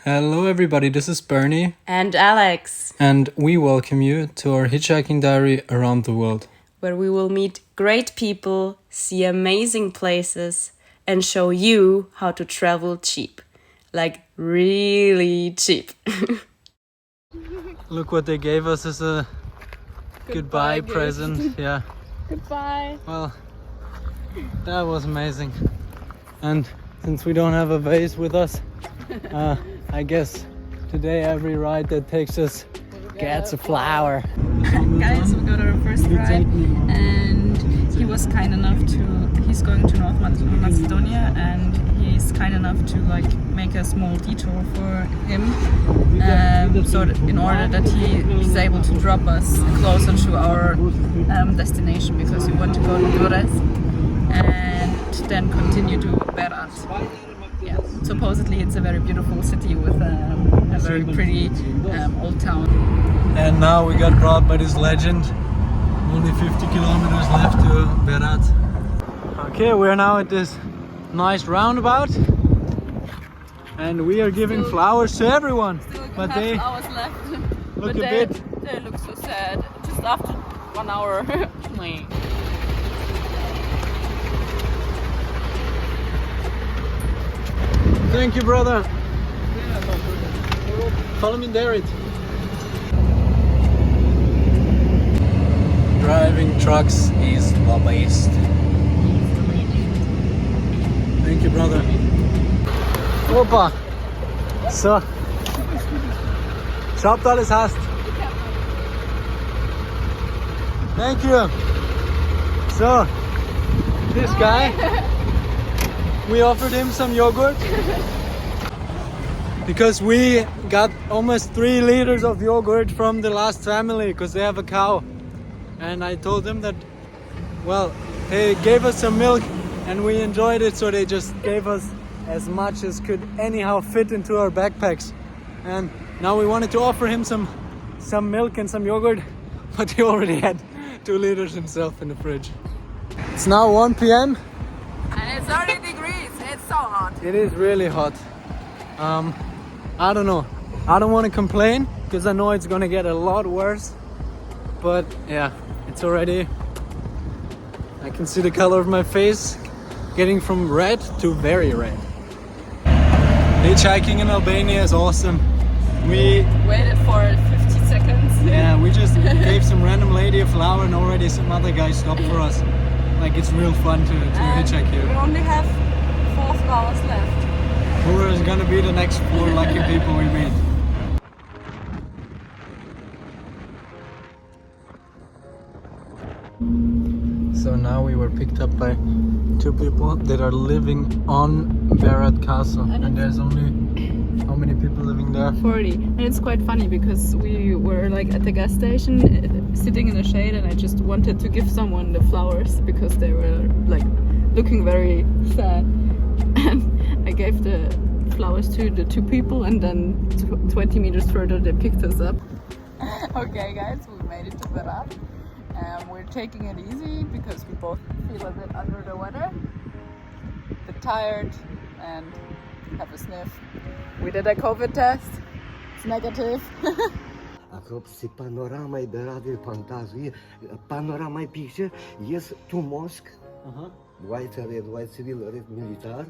Hello everybody, this is Bernie And Alex, and we welcome you to our hitchhiking diary around the world. where we will meet great people, see amazing places, and show you how to travel cheap. Like, really cheap. Look what they gave us as a goodbye present. Yeah, Goodbye. well, that was amazing. And since we don't have a vase with us, I guess today every ride that takes us gets a flower. Guys, we got our first ride and he was kind enough he's going to North Macedonia and he's kind enough to like make a small detour for him so that in order that he's able to drop us closer to our destination, because we want to go to Durrës and then continue to Berat. Yeah, supposedly it's a very beautiful city with a very pretty old town. And now we got brought by this legend. Only 50 kilometers left to Berat. Okay, we're now at this nice roundabout. And we are giving flowers to everyone. But they hours left. look But a bit... they look so sad. Just after 1 hour. Thank you, brother. Follow me, Derek. Driving trucks is the best. Thank you, brother. Opa. So. Schaut alles hast. Thank you. So, this guy, we offered him some yogurt because we got almost 3 liters of yogurt from the last family because they have a cow. And I told them that, well, they gave us some milk and we enjoyed it, so they just gave us as much as could anyhow fit into our backpacks. And now we wanted to offer him some milk and some yogurt, but he already had 2 liters himself in the fridge. It's now 1 p.m. And it's 30 degrees. It's so hot. It is really hot. I don't know. I don't want to complain because I know it's gonna get a lot worse. But yeah, it's already... I can see the color of my face getting from red to very red. Hitchhiking in Albania is awesome. We Waited for 50 seconds. Yeah, we just gave some random lady a flower and already some other guy stopped for us. Like, it's real fun to hitchhike We here. only have 4 flowers left. Who is gonna be the next 4 lucky people we meet? So now we were picked up by 2 people that are living on Berat Castle. And there's only, how many people living there? 40. And it's quite funny because we were like at the gas station sitting in the shade, and I just wanted to give someone the flowers because they were like looking very sad. And I gave the flowers to the 2 people, and then 20 meters further they picked us up. Okay guys, we made it to Berat. We're taking it easy because we both feel a bit under the weather, a bit tired, and have a sniff. We did a COVID test. It's negative. Across panorama e Berat'il fantasy, panorama picture, yes, 2 mosques, white red, white civil, red military,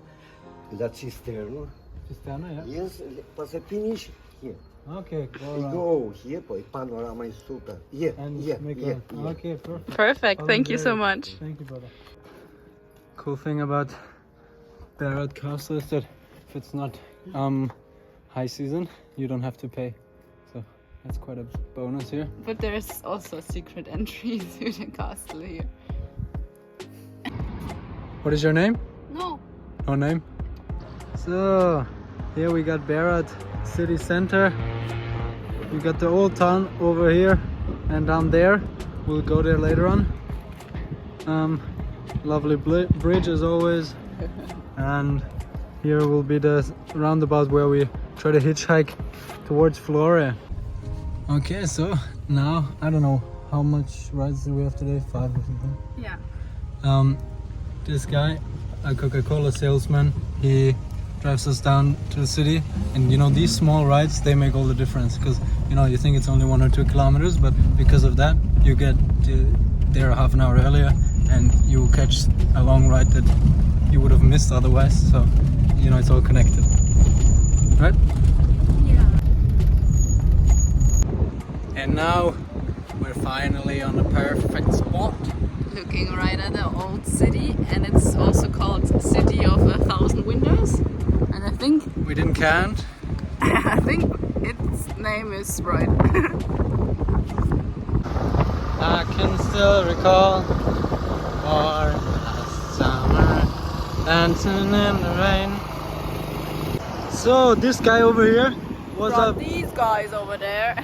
la cisterno. Cisterna, yeah? Yes, but the finish here. Okay, We go here, poi panorama is super. Yeah, yeah. Okay, perfect. Perfect. Thank you so much. Thank you, brother. Cool thing about Berat Castle is that if it's not high season, you don't have to pay. So that's quite a bonus here. But there's also a secret entry to the castle here. What is your name? No. No name? So here we got Berat city center. We got the old town over here and down there. We'll go there later on. Lovely bridge as always. And here will be the roundabout where we try to hitchhike towards Flore. Okay, so now I don't know how much rides do we have today? 5 or something? Yeah. This guy, a Coca-Cola salesman, he drives us down to the city. And you know, these small rides, they make all the difference, because you know, you think it's only 1 or 2 kilometers, but because of that you get there half an hour earlier and you catch a long ride that you would have missed otherwise. So you know, it's all connected, right? Yeah. And now we're finally on a perfect spot. Looking right at the old city, and it's also called City of 1,000 Windows. And I think We didn't count. I think its name is right. I can still recall our last summer dancing in the rain. So this guy over here was From these guys over there.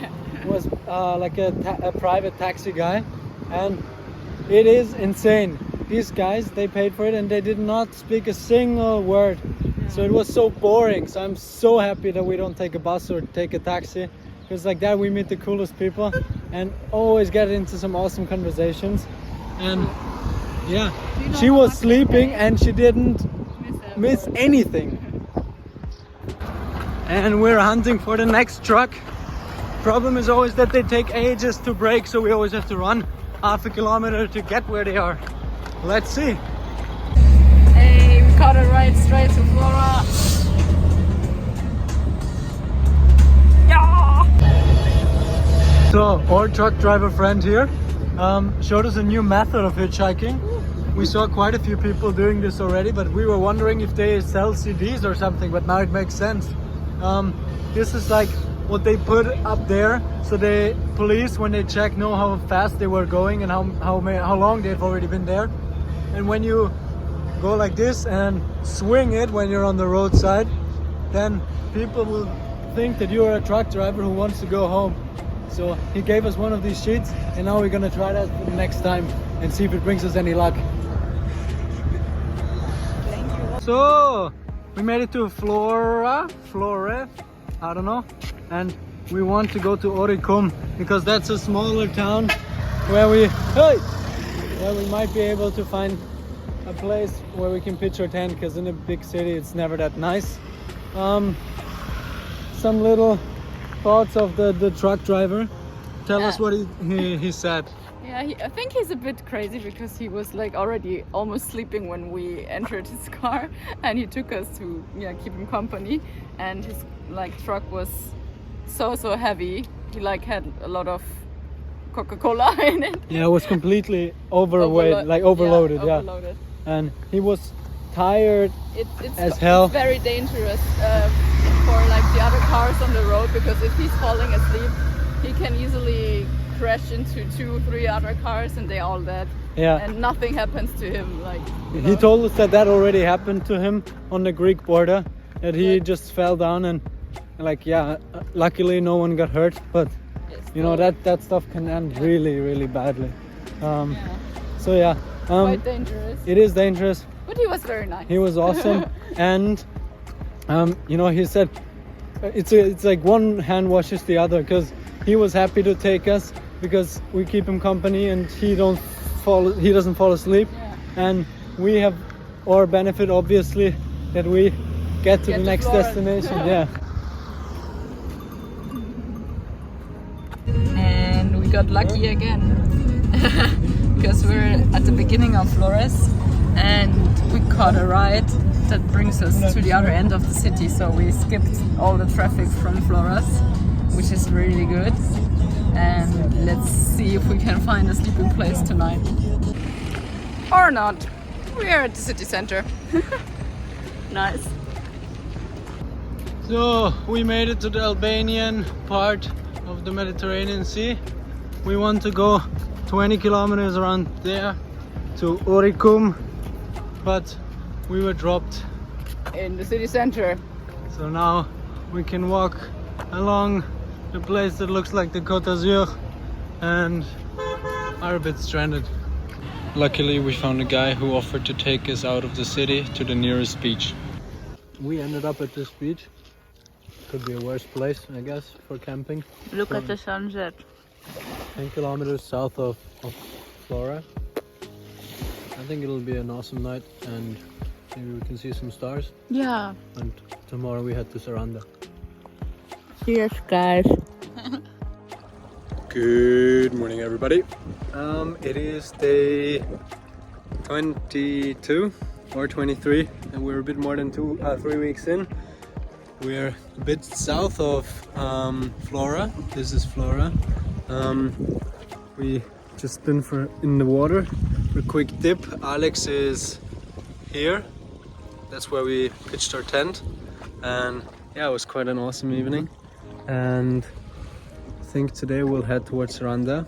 like a private taxi guy, and it is insane. These guys, they paid for it and they did not speak a single word. So it was so boring. So I'm so happy that we don't take a bus or take a taxi, because like that we meet the coolest people and always get into some awesome conversations. And yeah, Do you know she how was much they sleeping pay? and she didn't miss anything. And we're hunting for the next truck. Problem is always that they take ages to brake, so we always have to run half a kilometer to get where they are. Let's see. Hey, we got a ride straight to Flora. Yeah! So our truck driver friend here showed us a new method of hitchhiking. We saw quite a few people doing this already, but we were wondering if they sell CDs or something, but now it makes sense. This is like what they put up there, so the police, when they check, know how fast they were going and how long they've already been there. And when you go like this and swing it when you're on the roadside, then people will think that you're a truck driver who wants to go home. So he gave us one of these sheets, and now we're gonna try that for the next time and see if it brings us any luck. So we made it to Flore, I don't know, and we want to go to Oricum because that's a smaller town where we might be able to find a place where we can pitch our tent, because in a big city it's never that nice. Some little thoughts of the truck driver. Tell us what he said. Yeah, I think he's a bit crazy, because he was like already almost sleeping when we entered his car, and he took us to keep him company. And his like truck was so heavy. He like had a lot of Coca-Cola in it. Yeah, it was completely overloaded. Overloaded. And he was tired It's as hell. It's very dangerous for like the other cars on the road, because if he's falling asleep, he can easily crash into 2-3 other cars and they all dead. Yeah. And nothing happens to him. Like He told us that already happened to him on the Greek border, that he just fell down and luckily no one got hurt, but you know that stuff can end really badly. So yeah, quite dangerous. it is dangerous. But he was very nice. He was awesome. And you know, he said it's like one hand washes the other, because he was happy to take us because we keep him company and he doesn't fall asleep. And we have our benefit, obviously, that we get to the next Florence. destination. Yeah. And we got lucky again, because we're at the beginning of Flores and we caught a ride that brings us to the other end of the city. So we skipped all the traffic from Flores, which is really good. And let's see if we can find a sleeping place tonight. Or not. We are at the city center. Nice. So we made it to the Albanian part of the Mediterranean Sea. We want to go 20 kilometers around there to Oricum, but we were dropped. In the city center. So now we can walk along the place that looks like the Côte d'Azur and are a bit stranded. Luckily we found a guy who offered to take us out of the city to the nearest beach. We ended up at this beach. Could be a worse place, I guess, for camping. Look at the sunset. 10 kilometers south of Flora. I think it'll be an awesome night, and Maybe we can see some stars. Yeah. And tomorrow we head to Saranda. Cheers, guys. Good morning, everybody. It is day 22 or 23, and we're a bit more than 3 weeks in. We're a bit south of Flora. This is Flora. We just been in the water for a quick dip. Alex is here. That's where we pitched our tent, and yeah, it was quite an awesome evening. And I think today we'll head towards Saranda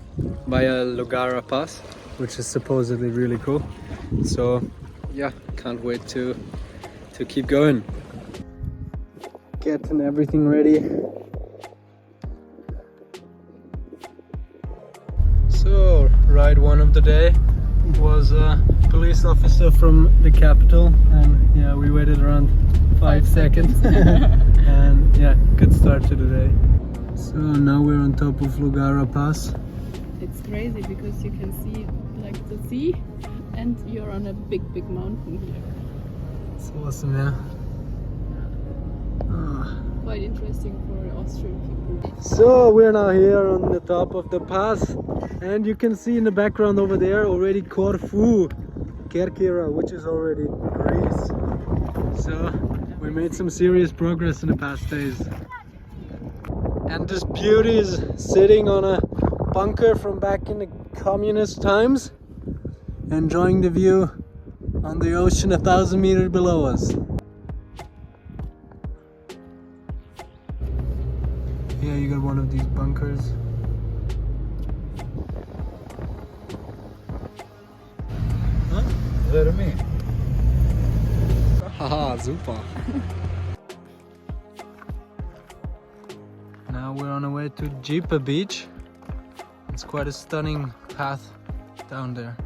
via Logara Pass, which is supposedly really cool. So yeah, can't wait to keep going. Getting everything ready. So ride one of the day was a police officer from the capital, and yeah, we waited around 5 seconds. And yeah, good start to the day. So now we're on top of Logara Pass. It's crazy because you can see like the sea, and you're on a big mountain here. It's awesome, yeah. Quite interesting for Austrian people. So we're now here on the top of the pass, and you can see in the background over there already Corfu, Kerkira, which is already Greece. So we made some serious progress in the past days. And this beauty is sitting on a bunker from back in the communist times, enjoying the view on the ocean 1,000 meters below us. Yeah, you got one of these bunkers. Huh? Vermi. Haha, super. Now we're on our way to Jipa Beach. It's quite a stunning path down there.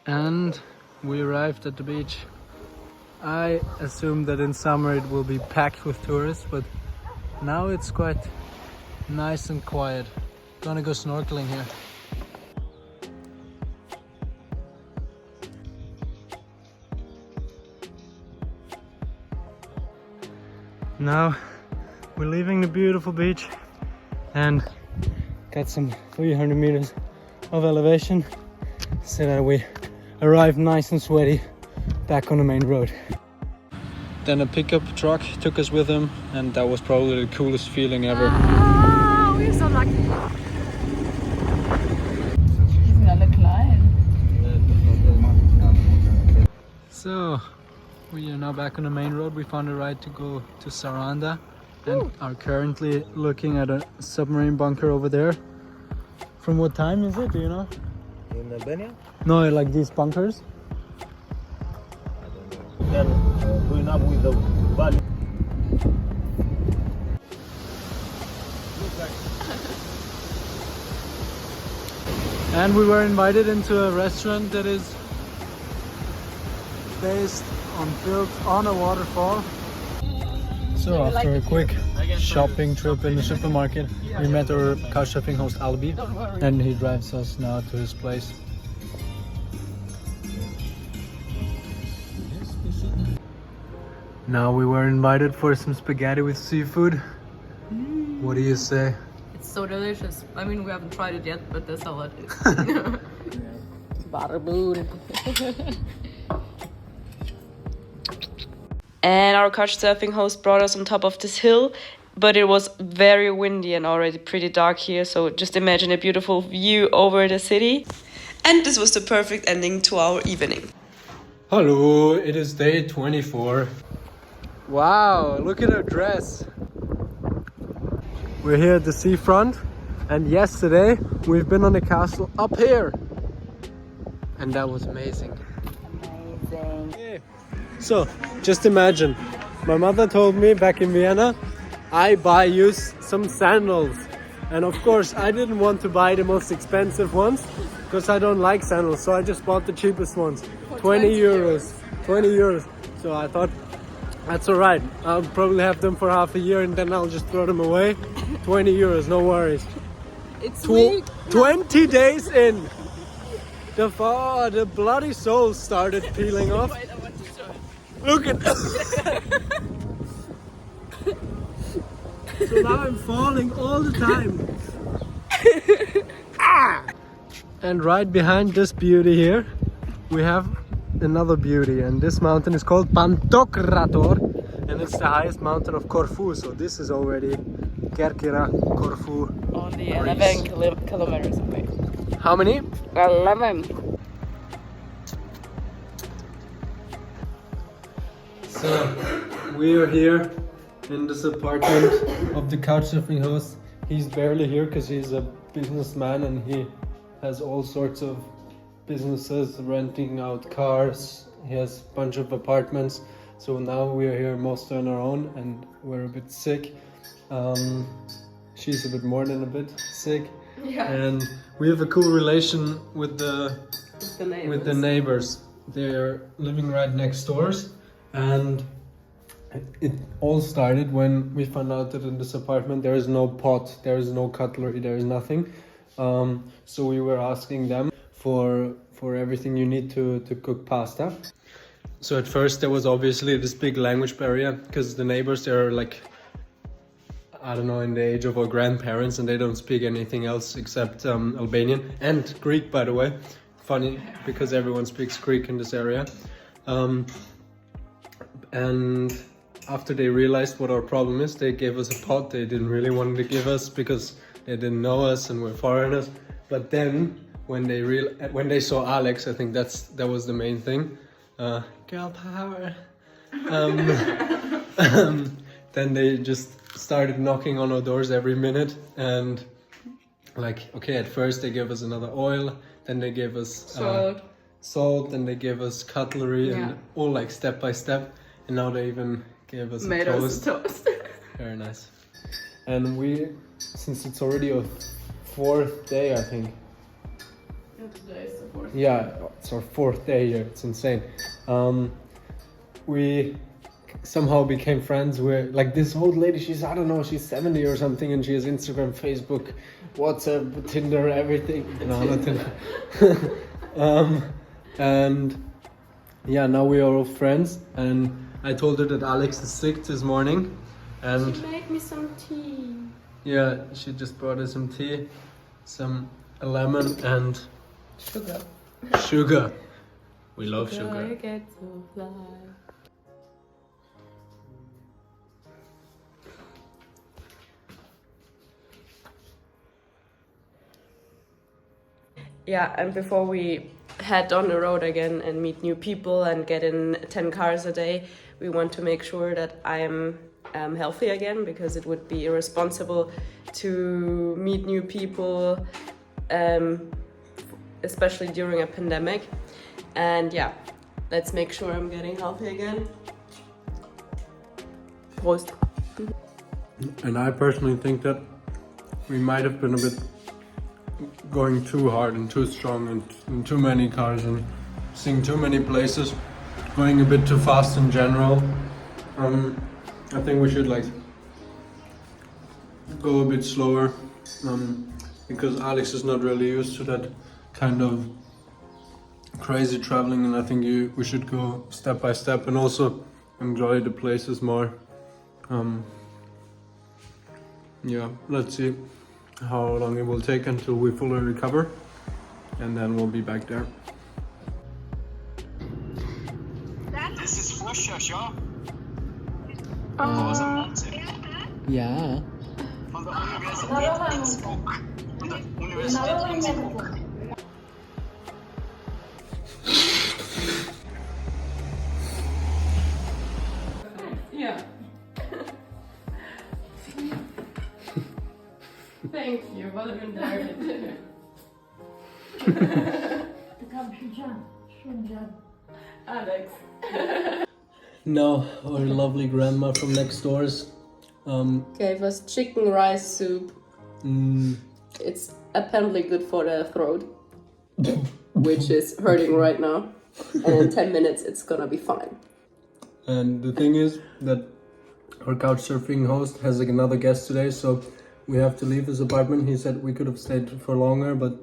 And we arrived at the beach. I assumed that in summer it will be packed with tourists, but now it's quite nice and quiet. Gonna go snorkeling here. Now we're leaving the beautiful beach and got some 300 meters of elevation so that we arrived nice and sweaty back on the main road. Then a pickup truck took us with him, and that was probably the coolest feeling ever. Oh, we're so lucky. Isn't alle klein? So we are now back on the main road. We found a ride to go to Saranda and are currently looking at a submarine bunker over there. From what time is it? Do you know? In Albania? No, like these bunkers. I don't know. Then going up with the valley. And we were invited into a restaurant that is built on a waterfall. So after a quick shopping trip in the supermarket, we met our couchsurfing host Albi, and he drives us now to his place. Now we were invited for some spaghetti with seafood. What do you say? It's so delicious. I mean, we haven't tried it yet, but that's how it is. And our couchsurfing host brought us on top of this hill, but it was very windy and already pretty dark here, so just imagine a beautiful view over the city. And this was the perfect ending to our evening. Hello, it is day 24. Wow, look at her dress. We're here at the seafront, and yesterday we've been on the castle up here. And that was amazing. Yeah. So, just imagine, my mother told me back in Vienna, I buy you some sandals. And of course, I didn't want to buy the most expensive ones, because I don't like sandals, so I just bought the cheapest ones. 20 euros. 20 euros. So I thought, That's alright. I'll probably have them for half a year and then I'll just throw them away. 20 euros, no worries. It's really 20 days in. The bloody soul started peeling off. Wait, I want to show it. Look at So now I'm falling all the time. And right behind this beauty here, we have another beauty, and this mountain is called Pantokrator, and it's the highest mountain of Corfu. So this is already Kerkira, Corfu. Only Greece. 11 kilometers away. How many? 11. So we are here in this apartment of the couchsurfing host. He's barely here because he's a businessman and he has all sorts of businesses, renting out cars. He has a bunch of apartments. So now we are here mostly on our own and we're a bit sick. She's a bit more than a bit sick. Yeah. And we have a cool relation with the neighbors. They're living right next doors, and it all started when we found out that in this apartment there is no pot, there is no cutlery, there is nothing. So we were asking them for everything you need to cook pasta. So at first there was obviously this big language barrier because the neighbors, they're like, I don't know, in the age of our grandparents, and they don't speak anything else except Albanian and Greek, by the way. Funny, because everyone speaks Greek in this area. And after they realized what our problem is, they gave us a pot. They didn't really want to give us because they didn't know us and we're foreigners. But then when they saw Alex, I think that was the main thing. Girl power. Then they just started knocking on our doors every minute, and like, okay, at first they gave us another oil, then they gave us salt, then they gave us cutlery, and all like step by step, and now they even gave us Made a us toast. Very nice. And we, since it's already a fourth day, I think. Yeah, today is the 4th. Yeah, it's our fourth day here. It's insane. We somehow became friends with like this old lady. She's, I don't know, she's 70 or something, and she has Instagram, Facebook, WhatsApp, Tinder, everything. No, not Tinder. And yeah, now we are all friends. And I told her that Alex is sick this morning, and She made me some tea. yeah, she just brought us some tea, a lemon and sugar. We love sugar. I get to fly. Yeah, and before we head on the road again and meet new people and get in 10 cars a day, we want to make sure that I'm healthy again, because it would be irresponsible to meet new people, especially during a pandemic. And yeah, let's make sure I'm getting healthy again. Prost. And I personally think that we might have been a bit going too hard and too strong and in too many cars and seeing too many places, going a bit too fast in general. I think we should like go a bit slower, because Alex is not really used to that kind of crazy traveling, and I think we should go step by step and also enjoy the places more. Yeah, let's see how long it will take until we fully recover, and then we'll be back there. This is Froschers, ja? Ja. Von der Universität Innsbruck. Von der Universität Innsbruck. Yeah. Thank you. What have you done? Alex. Now our lovely grandma from next doors Gave us chicken rice soup. It's apparently good for the throat, which is hurting right now. And in 10 minutes, it's gonna be fine. And the thing is that our couch surfing host has like another guest today, so we have to leave his apartment. He said we could have stayed for longer, but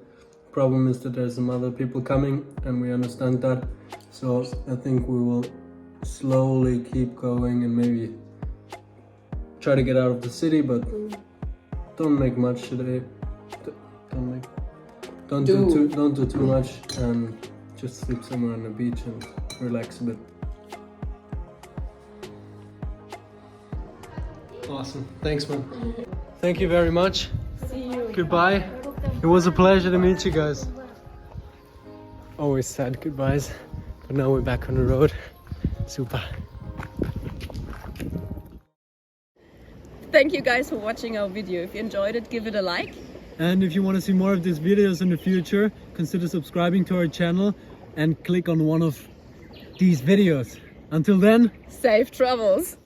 problem is that there's some other people coming, and we understand that. So I think we will slowly keep going and maybe try to get out of the city, but don't make much today. Don't do too much, and just sleep somewhere on the beach and relax a bit. Awesome. Thanks, man. Thank you very much. See you. Goodbye. It was a pleasure to meet you guys. Always sad goodbyes, but now we're back on the road. Super. Thank you guys for watching our video. If you enjoyed it, give it a like. And if you want to see more of these videos in the future, consider subscribing to our channel and click on one of these videos. Until then, Safe travels.